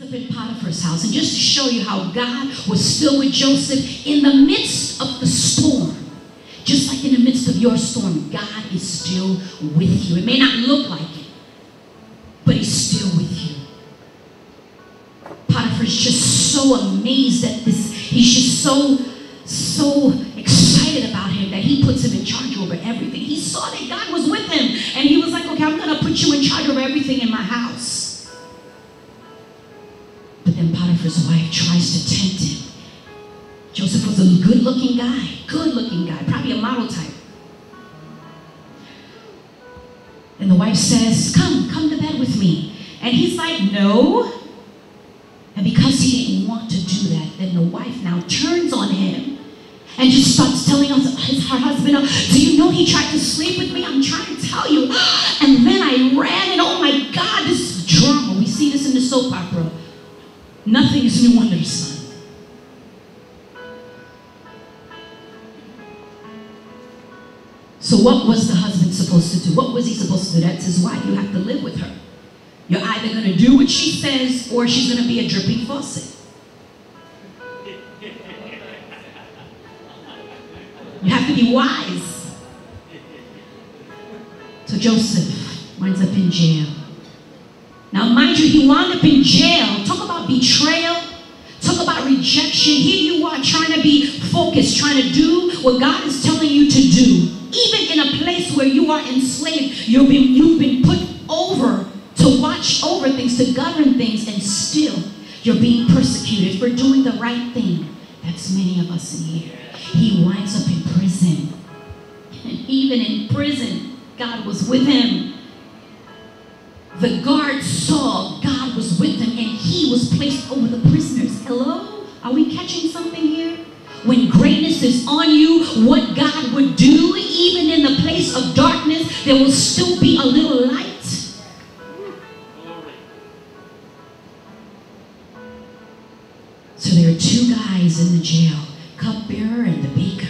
Joseph in Potiphar's house. And just to show you how God was still with Joseph in the midst of the storm. Just like in the midst of your storm, God is still with you. It may not look like it, but he's still with you. Potiphar's just so amazed at this. He's just so excited about him that he puts him in charge over everything. He saw that God was with him, and he was like, okay, I'm going to put you in charge of everything in my house. But then Potiphar's wife tries to tempt him. Joseph was a good-looking guy, probably a model type. And the wife says, come to bed with me. And he's like, no. And because he didn't want to do that, then the wife now turns on him and just starts telling her husband, do you know he tried to sleep with me? I'm trying to tell you. And then I ran, and oh my God, this is drama. We see this in the soap opera. Nothing is new under the sun. So what was the husband supposed to do? What was he supposed to do? That's his wife. You have to live with her. You're either going to do what she says, or she's going to be a dripping faucet. You have to be wise. So Joseph winds up in jail. Now, mind you, he wound up in jail. Talk about betrayal. Talk about rejection. Here you are trying to be focused, trying to do what God is telling you to do. Even in a place where you are enslaved, you've been put over to watch over things, to govern things, and still you're being persecuted for doing the right thing. That's many of us in here. He winds up in prison. And even in prison, God was with him. The guards saw God was with him, and he was placed over the prisoners. Hello? Are we catching something here? When greatness is on you, what God would do, even in the place of darkness, there will still be a little light. So there are two guys in the jail, cupbearer and the baker.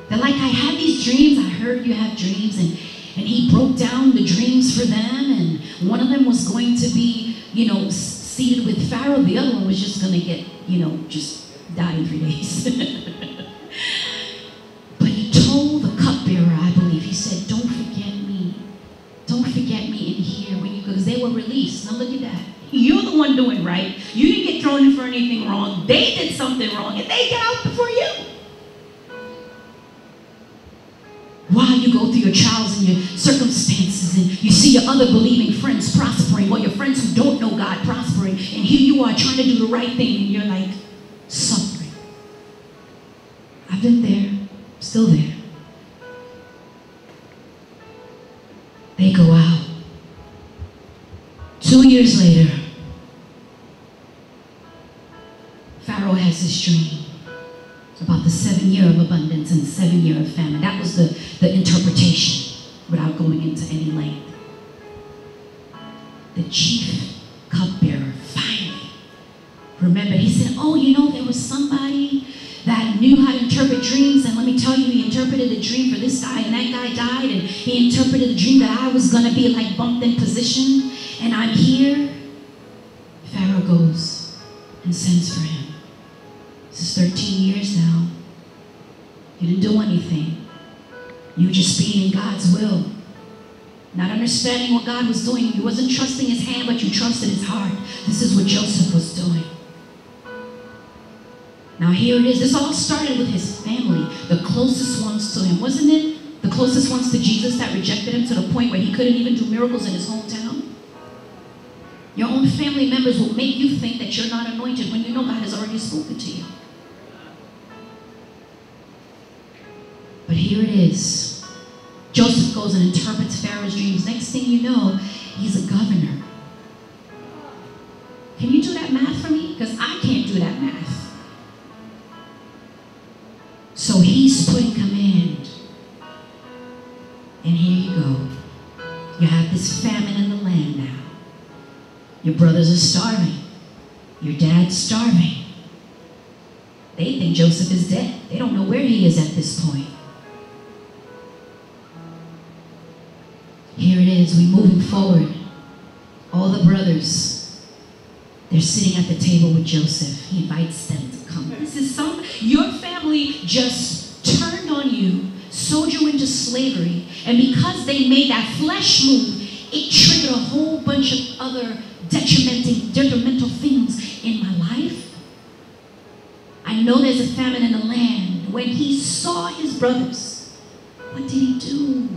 They're like, I had these dreams. I heard you have dreams. And he broke down the dreams for them. And one of them was going to be, seated with Pharaoh. The other one was just going to get, just die in 3 days. But he told the cupbearer, I believe, he said, don't forget me. Don't forget me in here when you go, because they were released. Now look at that. You're the one doing right. You didn't get thrown in for anything wrong. They did something wrong, and they get out before you. While you go through your trials and your circumstances, and you see your other believing friends prospering, or your friends who don't know God prospering, and here you are trying to do the right thing, and you're like, suffering. I've been there, still there. They go out. 2 years later, Pharaoh has this dream about the 7 year of abundance and 7 year of famine. That was the interpretation, without going into any length. The chief cupbearer finally remembered. He said, there was somebody that knew how to interpret dreams, and let me tell you, he interpreted a dream for this guy, and that guy died, and he interpreted a dream that I was going to be like bumped in position, and I'm here. Pharaoh goes and sends for him. This is 13 years now. You didn't do anything. You were just being in God's will. Not understanding what God was doing. You wasn't trusting his hand, but you trusted his heart. This is what Joseph was doing. Now here it is. This all started with his family, the closest ones to him. Wasn't it the closest ones to Jesus that rejected him to the point where he couldn't even do miracles in his hometown? Your own family members will make you think that you're not anointed when you know God has already spoken to you. But here it is. Joseph goes and interprets Pharaoh's dreams. Next thing you know, he's a governor. Can you do that math for me? Because I can't do that math. So he's put in command. And here you go. You have this famine in the land now. Your brothers are starving. Your dad's starving. They think Joseph is dead. They don't know where he is at this point. Here it is. We're moving forward. All the brothers They're sitting at the table with Joseph. He invites them to come. This is your family just turned on you, sold you into slavery, and because they made that flesh move, it triggered a whole bunch of other detrimental things in my life. I know there's a famine in the land. When he saw his brothers, what did he do?